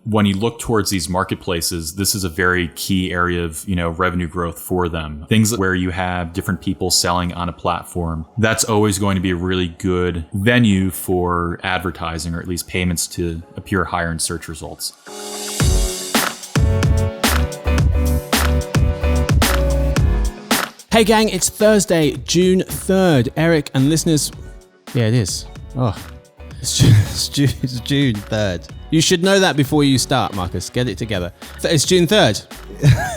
when you look towards these marketplaces, this is a very key area of, revenue growth for them. Things where you have different people selling on a platform, that's always going to be a really good venue for advertising, or at least payments to appear higher in search results. Hey gang, it's Thursday, June 3rd. Eric and listeners, yeah, it is. Oh, it's June 3rd. You should know that before you start, Marcus. Get it together. It's June 3rd.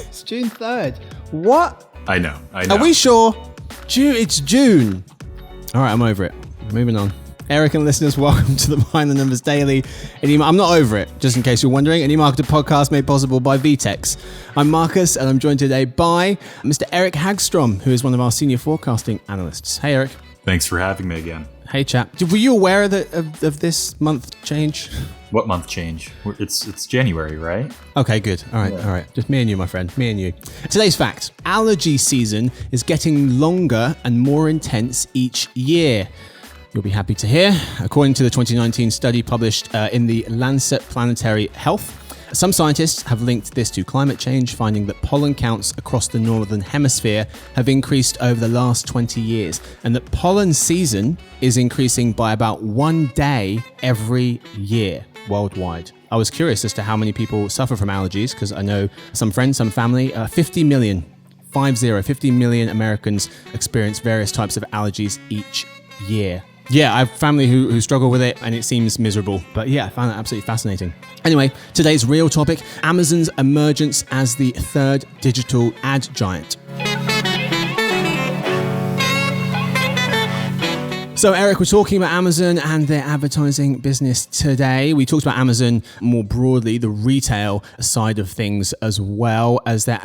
It's June 3rd. What? I know. Are we sure? It's June. All right, I'm over it. Moving on. Eric and listeners, welcome to the Behind the Numbers Daily. I'm not over it, just in case you're wondering. An eMarketer podcast made possible by VTEX. I'm Marcus, and I'm joined today by Mr. Eric Hagstrom, who is one of our senior forecasting analysts. Hey, Eric. Thanks for having me again. Hey, chap. Were you aware of this month change? What month change? It's January, right? Okay, good. All right. Just me and you, my friend. Me and you. Today's fact. Allergy season is getting longer and more intense each year. You'll be happy to hear. According to the 2019 study published in the Lancet Planetary Health, some scientists have linked this to climate change, finding that pollen counts across the northern hemisphere have increased over the last 20 years, and that pollen season is increasing by about 1 day every year worldwide. I was curious as to how many people suffer from allergies, because I know some friends, some family, 50 million Americans experience various types of allergies each year. Yeah, I have family who struggle with it, and it seems miserable. But yeah, I found that absolutely fascinating. Anyway, today's real topic, Amazon's emergence as the third digital ad giant. So, Eric, we're talking about Amazon and their advertising business today. We talked about Amazon more broadly, the retail side of things, as well as their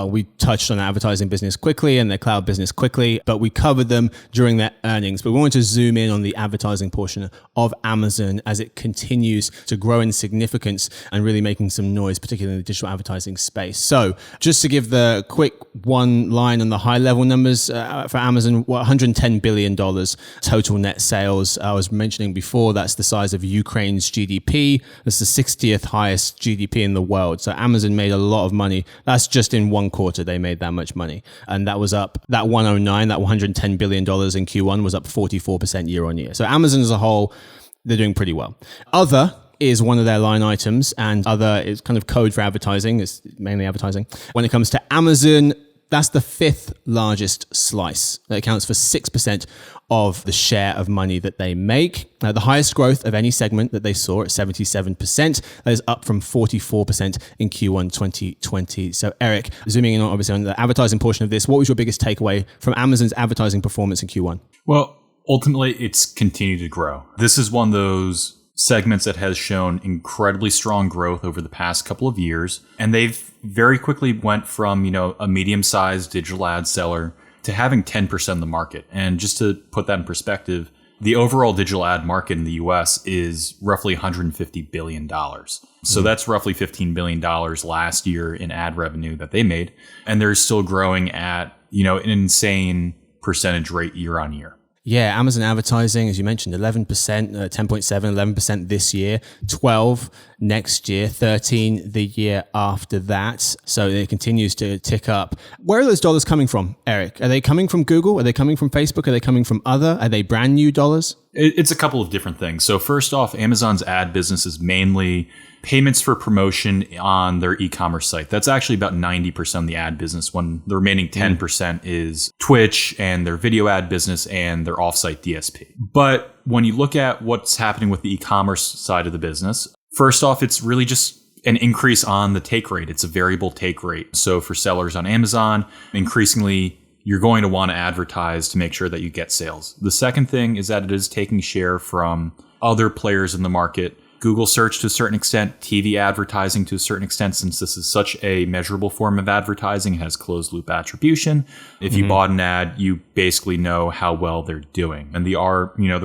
we touched on the advertising business quickly and their cloud business quickly, but we covered them during their earnings. But we wanted to zoom in on the advertising portion of Amazon as it continues to grow in significance and really making some noise, particularly in the digital advertising space. So, just to give the quick one line on the high level numbers for Amazon, $110 billion total net sales. I was mentioning before, that's the size of Ukraine's GDP. That's the 60th highest GDP in the world. So Amazon made a lot of money. That's just in one quarter they made that much money. And that was up, that $110 billion in Q1 was up 44% year on year. So Amazon as a whole, they're doing pretty well. Other is one of their line items, and other is kind of code for advertising. It's mainly advertising. When it comes to Amazon, that's the fifth largest slice. That accounts for 6% of the share of money that they make. The highest growth of any segment that they saw at 77%. That is up from 44% in Q1 2020. So Eric, zooming in obviously on the advertising portion of this, what was your biggest takeaway from Amazon's advertising performance in Q1? Well, ultimately, it's continued to grow. This is one of those segments that has shown incredibly strong growth over the past couple of years. And they've very quickly went from, a medium-sized digital ad seller to having 10% of the market. And just to put that in perspective, the overall digital ad market in the US is roughly $150 billion. So that's roughly $15 billion last year in ad revenue that they made. And they're still growing at, an insane percentage rate year on year. Yeah, Amazon advertising, as you mentioned, 11%, 10.7, 11% this year, 12 next year, 13 the year after that. So it continues to tick up. Where are those dollars coming from, Eric? Are they coming from Google? Are they coming from Facebook? Are they coming from other? Are they brand new dollars? It's a couple of different things. So first off, Amazon's ad business is mainly payments for promotion on their e-commerce site. That's actually about 90% of the ad business, when the remaining 10% is Twitch and their video ad business and their offsite DSP. But when you look at what's happening with the e-commerce side of the business, first off, it's really just an increase on the take rate. It's a variable take rate. So for sellers on Amazon, increasingly, you're going to want to advertise to make sure that you get sales. The second thing is that it is taking share from other players in the market. Google search to a certain extent, TV advertising to a certain extent, since this is such a measurable form of advertising, it has closed loop attribution. If you bought an ad, you basically know how well they're doing. And the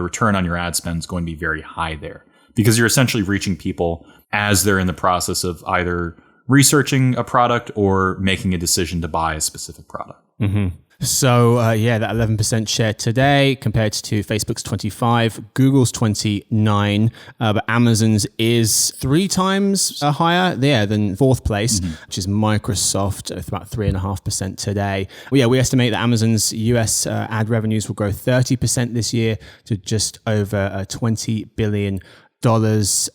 return on your ad spend is going to be very high there, because you're essentially reaching people as they're in the process of either researching a product or making a decision to buy a specific product. Mm-hmm. So yeah, that 11% share today compared to Facebook's 25, Google's 29, but Amazon's is 3 times higher than fourth place, which is Microsoft, with about 3.5% today. Well, yeah, we estimate that Amazon's US ad revenues will grow 30% this year to just over $20 billion.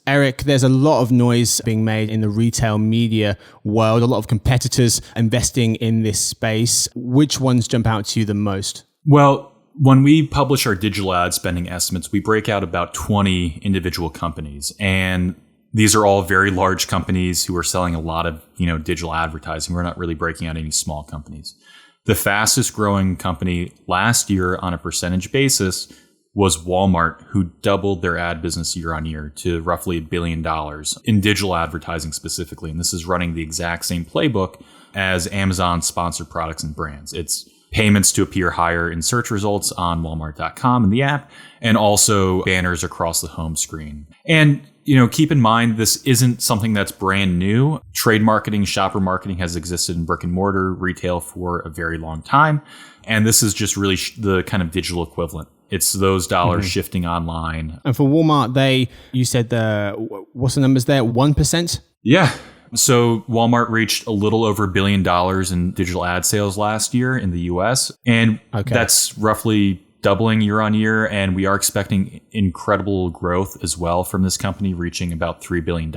Eric, there's a lot of noise being made in the retail media world, a lot of competitors investing in this space. Which ones jump out to you the most? Well, when we publish our digital ad spending estimates, we break out about 20 individual companies. And these are all very large companies who are selling a lot of, digital advertising. We're not really breaking out any small companies. The fastest growing company last year on a percentage basis was Walmart, who doubled their ad business year on year to roughly $1 billion in digital advertising specifically. And this is running the exact same playbook as Amazon sponsored products and brands. It's payments to appear higher in search results on Walmart.com in the app, and also banners across the home screen. And keep in mind, this isn't something that's brand new. Trade marketing, shopper marketing has existed in brick and mortar retail for a very long time. And this is just really the kind of digital equivalent. It's those dollars shifting online. And for Walmart, you said what's the numbers there? 1%? Yeah. So Walmart reached a little over $1 billion in digital ad sales last year in the US. And that's roughly doubling year on year. And we are expecting incredible growth as well from this company, reaching about $3 billion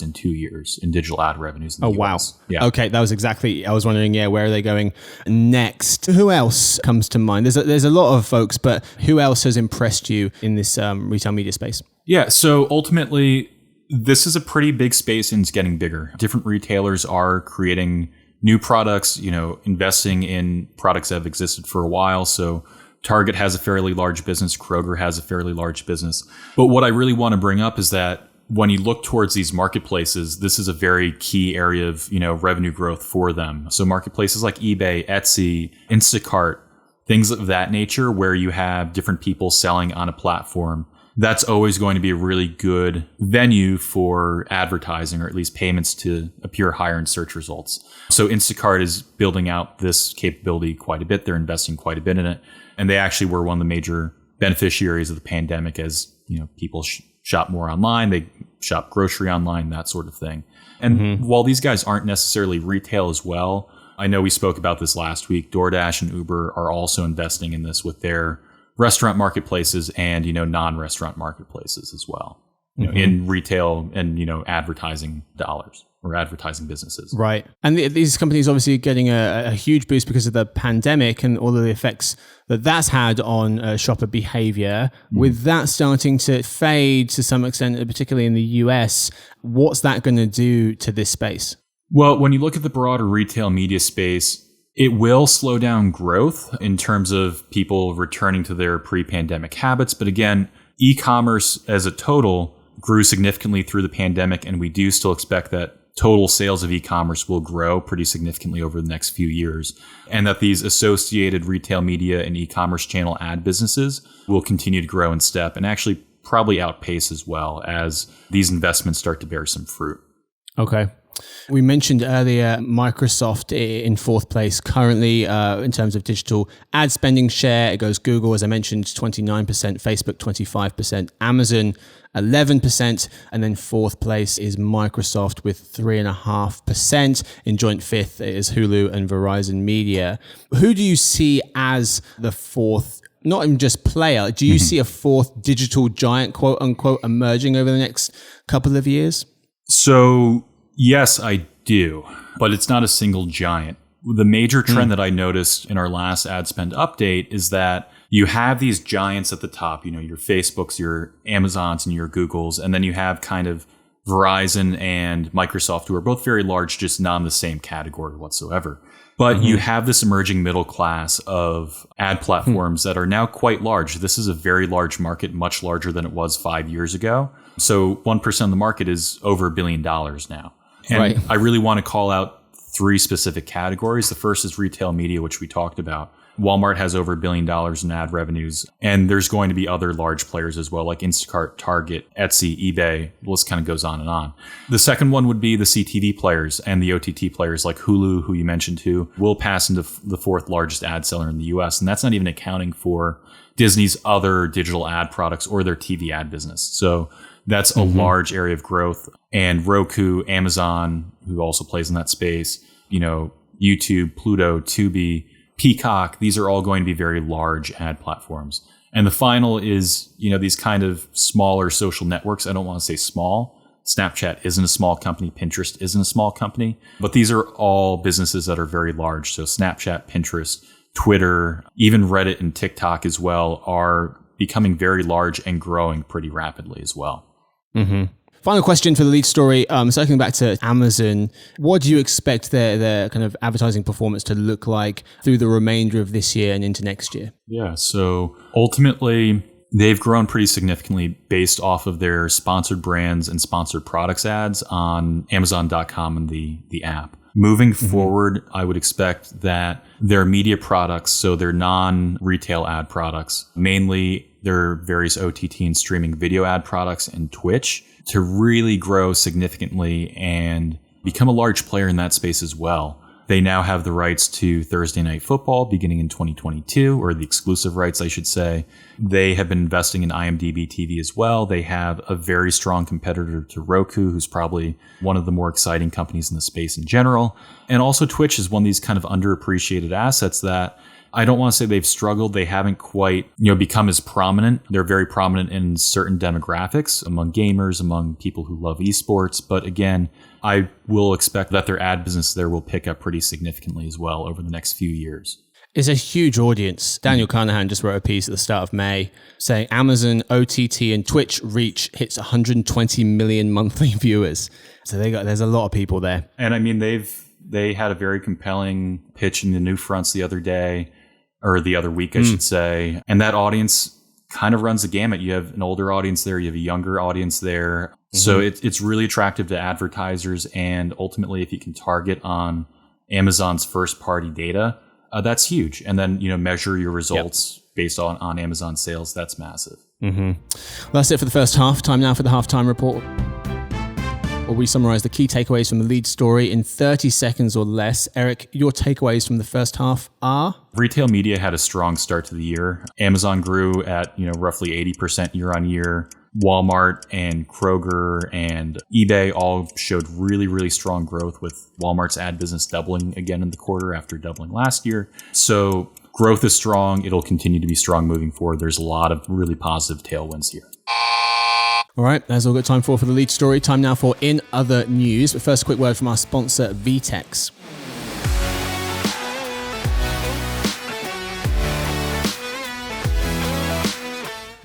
in 2 years in digital ad revenues in the US. Wow. Yeah. Okay, that was exactly, I was wondering, where are they going next? Who else comes to mind? There's a lot of folks, but who else has impressed you in this retail media space? Yeah, so ultimately, this is a pretty big space and it's getting bigger. Different retailers are creating new products, investing in products that have existed for a while. So Target has a fairly large business. Kroger has a fairly large business. But what I really want to bring up is that when you look towards these marketplaces, this is a very key area of, revenue growth for them. So marketplaces like eBay, Etsy, Instacart, things of that nature, where you have different people selling on a platform, that's always going to be a really good venue for advertising, or at least payments to appear higher in search results. So Instacart is building out this capability quite a bit. They're investing quite a bit in it. And they actually were one of the major beneficiaries of the pandemic as, people shop more online, they shop grocery online, that sort of thing. And while these guys aren't necessarily retail as well, I know we spoke about this last week, DoorDash and Uber are also investing in this with their restaurant marketplaces and, non-restaurant marketplaces as well, in retail and, advertising dollars or advertising businesses. Right. And these companies obviously getting a huge boost because of the pandemic and all of the effects that's had on shopper behavior. With that starting to fade to some extent, particularly in the US, what's that going to do to this space? Well, when you look at the broader retail media space, it will slow down growth in terms of people returning to their pre-pandemic habits. But again, e-commerce as a total grew significantly through the pandemic, and we do still expect that total sales of e-commerce will grow pretty significantly over the next few years, and that these associated retail media and e-commerce channel ad businesses will continue to grow in step and actually probably outpace as well as these investments start to bear some fruit. Okay. We mentioned earlier Microsoft in fourth place currently in terms of digital ad spending share. It goes Google, as I mentioned, 29%, Facebook 25%, Amazon 11%, and then fourth place is Microsoft with 3.5%. In joint fifth is Hulu and Verizon Media. Who do you see as the fourth, not even just player, do you see a fourth digital giant, quote unquote, emerging over the next couple of years? So yes, I do, but it's not a single giant. The major trend that I noticed in our last ad spend update is that you have these giants at the top, your Facebooks, your Amazons, and your Googles, and then you have kind of Verizon and Microsoft, who are both very large, just not in the same category whatsoever. But you have this emerging middle class of ad platforms that are now quite large. This is a very large market, much larger than it was 5 years ago. So 1% of the market is over $1 billion now. And I really want to call out three specific categories. The first is retail media, which we talked about. Walmart has over $1 billion in ad revenues, and there's going to be other large players as well, like Instacart, Target, Etsy, eBay. The list kind of goes on and on. The second one would be the CTV players and the OTT players like Hulu, who you mentioned too, will pass into the fourth largest ad seller in the US. And that's not even accounting for Disney's other digital ad products or their TV ad business. So that's a large area of growth. And Roku, Amazon, who also plays in that space, YouTube, Pluto, Tubi, Peacock, these are all going to be very large ad platforms. And the final is, these kind of smaller social networks. I don't want to say small. Snapchat isn't a small company. Pinterest isn't a small company. But these are all businesses that are very large. So Snapchat, Pinterest, Twitter, even Reddit and TikTok as well are becoming very large and growing pretty rapidly as well. Mm-hmm. Final question for the lead story. Circling back to Amazon, what do you expect their kind of advertising performance to look like through the remainder of this year and into next year? Yeah, so ultimately, they've grown pretty significantly based off of their sponsored brands and sponsored products ads on Amazon.com and the app. Moving forward, I would expect that their media products, so their non-retail ad products, mainly their various OTT and streaming video ad products and Twitch, to really grow significantly and become a large player in that space as well. They now have the rights to Thursday Night Football beginning in 2022, or the exclusive rights, I should say. They have been investing in IMDb TV as well. They have a very strong competitor to Roku, who's probably one of the more exciting companies in the space in general. And also Twitch is one of these kind of underappreciated assets that I don't want to say they've struggled. They haven't quite, become as prominent. They're very prominent in certain demographics, among gamers, among people who love esports. But again, I will expect that their ad business there will pick up pretty significantly as well over the next few years. It's a huge audience. Daniel Carnahan just wrote a piece at the start of May saying Amazon, OTT, and Twitch reach hits 120 million monthly viewers. So there's a lot of people there. And I mean, they had a very compelling pitch in the New Fronts the other day, or the other week, I should say. And that audience kind of runs the gamut. You have an older audience there, you have a younger audience there. So it's really attractive to advertisers. And ultimately, if you can target on Amazon's first party data, that's huge. And then, measure your results based on Amazon sales. That's massive. Well, that's it for the first half. Time now for the halftime report, where we summarize the key takeaways from the lead story in 30 seconds or less. Eric, your takeaways from the first half are? Retail media had a strong start to the year. Amazon grew at, roughly 80% year on year. Walmart and Kroger and eBay all showed really, really strong growth, with Walmart's ad business doubling again in the quarter after doubling last year. So growth is strong. It'll continue to be strong moving forward. There's a lot of really positive tailwinds here. All right, that's all got time for the lead story. Time now for In Other News. But first, a quick word from our sponsor, VTEX.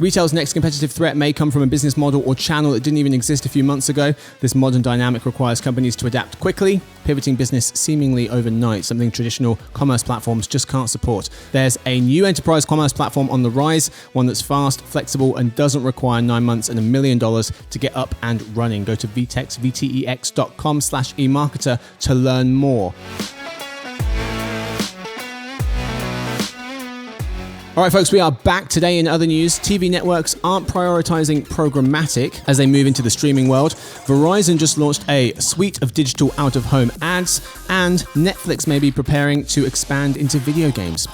Retail's next competitive threat may come from a business model or channel that didn't even exist a few months ago. This modern dynamic requires companies to adapt quickly, pivoting business seemingly overnight, something traditional commerce platforms just can't support. There's a new enterprise commerce platform on the rise, one that's fast, flexible, and doesn't require 9 months and $1 million to get up and running. Go to vtex.com/emarketer to learn more. All right, folks, we are back today in other news. TV networks aren't prioritizing programmatic as they move into the streaming world. Verizon just launched a suite of digital out-of-home ads, and Netflix may be preparing to expand into video games.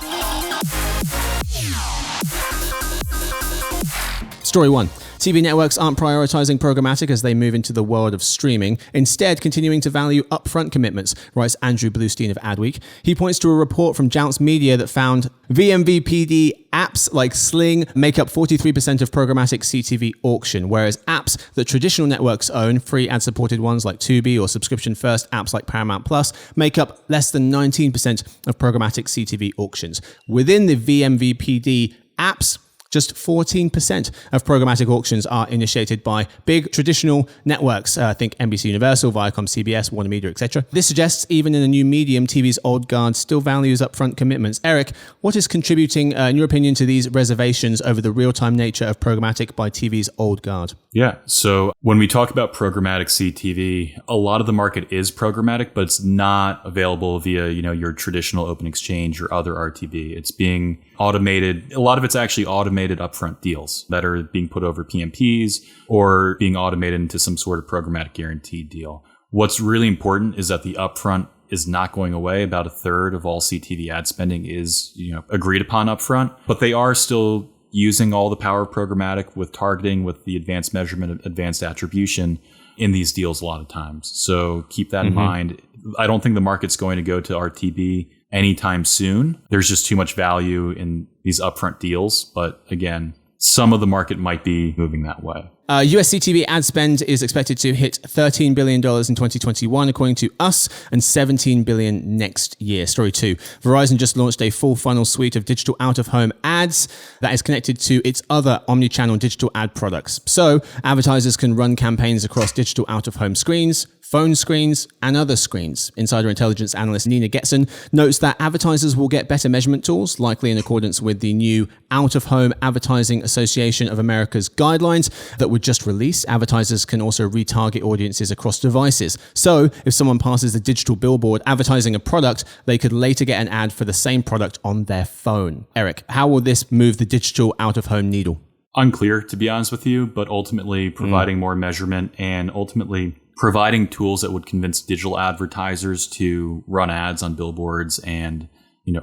Story 1. TV networks aren't prioritizing programmatic as they move into the world of streaming, instead continuing to value upfront commitments, writes Andrew Bluestein of Adweek. He points to a report from Jounce Media that found VMVPD apps like Sling make up 43% of programmatic CTV auction, whereas apps that traditional networks own, free ad-supported ones like Tubi or subscription-first apps like Paramount Plus, make up less than 19% of programmatic CTV auctions. Within the VMVPD apps, just 14% of programmatic auctions are initiated by big traditional networks. Think NBC Universal, Viacom, CBS, Warner Media, etc. This suggests even in a new medium, TV's old guard still values upfront commitments. Eric, what is contributing, in your opinion, to these reservations over the real-time nature of programmatic by TV's old guard? Yeah. So when we talk about programmatic CTV, a lot of the market is programmatic, but it's not available via, your traditional open exchange or other RTB. It's being automated. A lot of it's actually automated upfront deals that are being put over PMPs or being automated into some sort of programmatic guaranteed deal. What's really important is that the upfront is not going away. About a third of all CTV ad spending is, agreed upon upfront, but they are still using all the power of programmatic with targeting, with the advanced measurement, advanced attribution in these deals a lot of times. So keep that in mind. I don't think the market's going to go to RTB anytime soon. There's just too much value in these upfront deals. But again, some of the market might be moving that way. US CTV ad spend is expected to hit $13 billion in 2021, according to us, and $17 billion next year. Story 2. Verizon just launched a full funnel suite of digital out-of-home ads that is connected to its other omni-channel digital ad products. So advertisers can run campaigns across digital out-of-home screens, phone screens, and other screens. Insider intelligence analyst Nina Getson notes that advertisers will get better measurement tools, likely in accordance with the new Out-of-Home Advertising Association of America's guidelines that would just release. Advertisers can also retarget audiences across devices. So if someone passes a digital billboard advertising a product, they could later get an ad for the same product on their phone. Eric, how will this move the digital out-of-home needle? Unclear, to be honest with you, but ultimately providing more measurement and ultimately providing tools that would convince digital advertisers to run ads on billboards and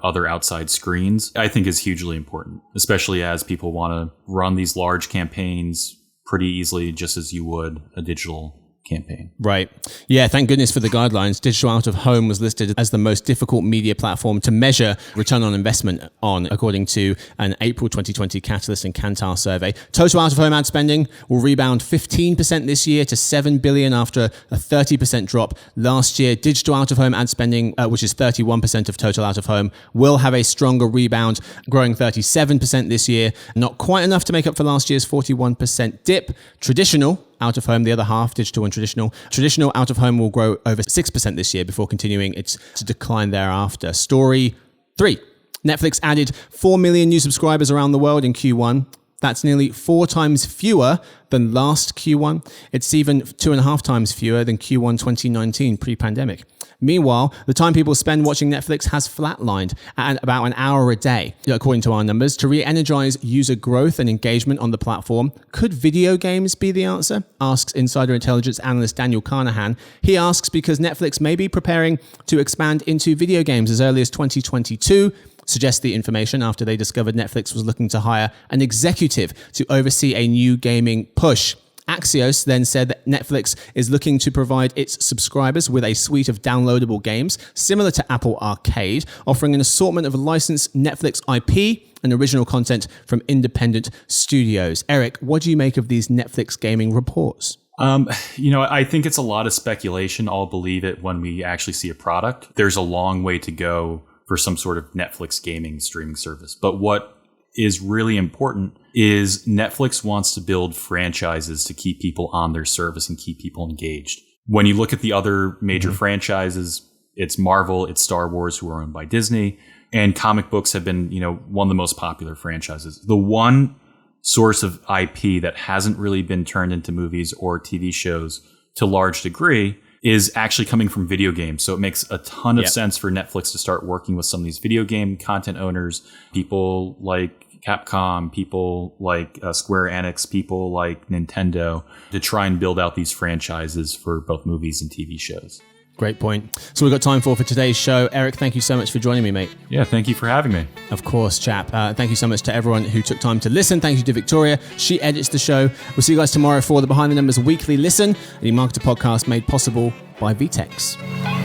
other outside screens, I think is hugely important, especially as people want to run these large campaigns pretty easily, just as you would a digital campaign. Right. Yeah, thank goodness for the guidelines. Digital out of home was listed as the most difficult media platform to measure return on investment on, according to an April 2020 Catalyst and Kantar survey. Total out of home ad spending will rebound 15% this year to $7 billion after a 30% drop last year. Digital out of home ad spending, which is 31% of total out of home, will have a stronger rebound, growing 37% this year. Not quite enough to make up for last year's 41% dip. Traditional out of home, the other half, digital and traditional. Traditional out of home will grow over 6% this year before continuing its decline thereafter. Story 3. Netflix added 4 million new subscribers around the world in Q1. That's nearly 4 times fewer than last Q1. It's even 2.5 times fewer than Q1 2019 pre-pandemic. Meanwhile, the time people spend watching Netflix has flatlined at about an hour a day, according to our numbers. To re-energize user growth and engagement on the platform, could video games be the answer? Asks insider intelligence analyst Daniel Carnahan. He asks because Netflix may be preparing to expand into video games as early as 2022, suggests the information after they discovered Netflix was looking to hire an executive to oversee a new gaming push. Axios then said that Netflix is looking to provide its subscribers with a suite of downloadable games similar to Apple Arcade, offering an assortment of licensed Netflix IP and original content from independent studios. Eric, what do you make of these Netflix gaming reports? I think it's a lot of speculation. I'll believe it when we actually see a product. There's a long way to go for some sort of Netflix gaming streaming service. But what is really important is Netflix wants to build franchises to keep people on their service and keep people engaged. When you look at the other major franchises, it's Marvel, it's Star Wars, who are owned by Disney, and comic books have been, one of the most popular franchises. The one source of IP that hasn't really been turned into movies or TV shows to a large degree is actually coming from video games. So it makes a ton of sense for Netflix to start working with some of these video game content owners, people like Capcom, people like Square Enix, people like Nintendo, to try and build out these franchises for both movies and TV shows. Great point. So we've got time for today's show. Eric, thank you so much for joining me, mate. Yeah, thank you for having me. Of course, chap. Thank you so much to everyone who took time to listen. Thank you to Victoria. She edits the show. We'll see you guys tomorrow for the Behind the Numbers Weekly Listen, the marketer podcast made possible by VTEX.